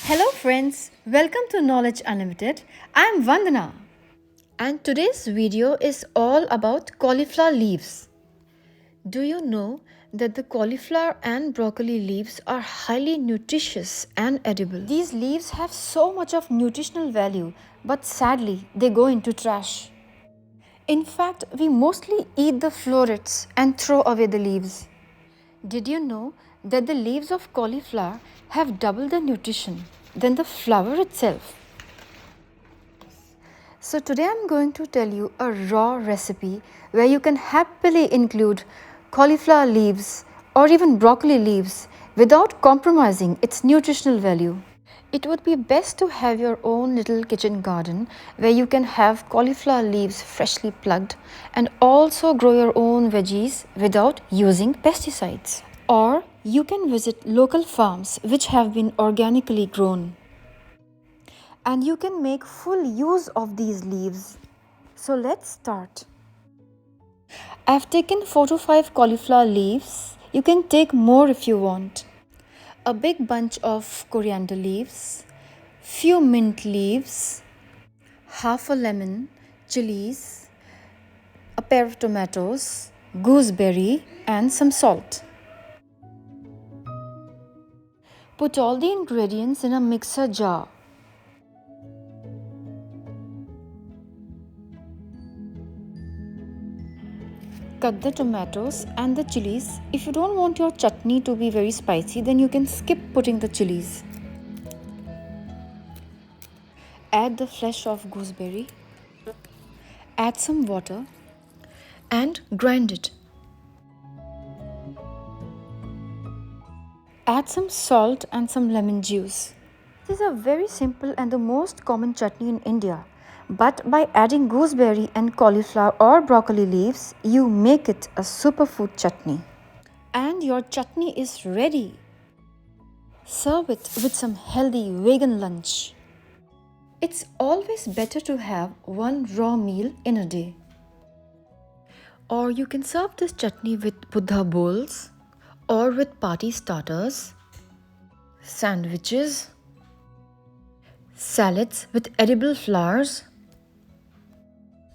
Hello friends, welcome to Knowledge Unlimited. I am Vandana and today's video is all about cauliflower leaves. Do you know that the cauliflower and broccoli leaves are highly nutritious and edible? These leaves have so much of nutritional value, but sadly they go into trash. In fact, we mostly eat the florets and throw away the leaves. Did you know that the leaves of cauliflower have double the nutrition than the flower itself? So today I'm going to tell you a raw recipe where you can happily include cauliflower leaves or even broccoli leaves without compromising its nutritional value. It would be best to have your own little kitchen garden where you can have cauliflower leaves freshly plucked and also grow your own veggies without using pesticides. Or you can visit local farms which have been organically grown. And you can make full use of these leaves. So let's start. I've taken 4 to 5 cauliflower leaves. You can take more if you want. A big bunch of coriander leaves, few mint leaves, half a lemon, chilies, a pair of tomatoes, gooseberry and some salt. Put all the ingredients in a mixer jar. Cut the tomatoes and the chilies. If you don't want your chutney to be very spicy, then you can skip putting the chilies. Add the flesh of gooseberry. Add some water and grind it. Add some salt and some lemon juice. This is a very simple and the most common chutney in India. But by adding gooseberry and cauliflower or broccoli leaves, you make it a superfood chutney. And your chutney is ready. Serve it with some healthy vegan lunch. It's always better to have one raw meal in a day. Or you can serve this chutney with buddha bowls or with party starters, sandwiches, salads with edible flowers,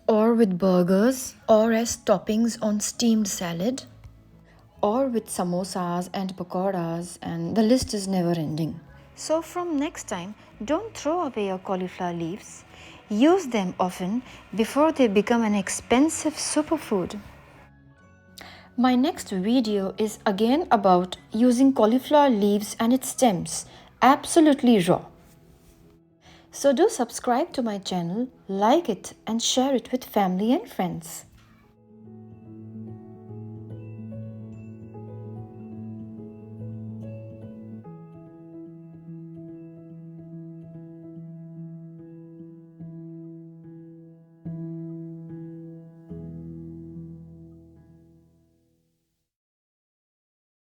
or with burgers, or as toppings on steamed salad, or with samosas and pakoras, and the list is never ending. So from next time, don't throw away your cauliflower leaves. Use them often before they become an expensive superfood. My next video is again about using cauliflower leaves and its stems, absolutely raw. So do subscribe to my channel, like it and share it with family and friends.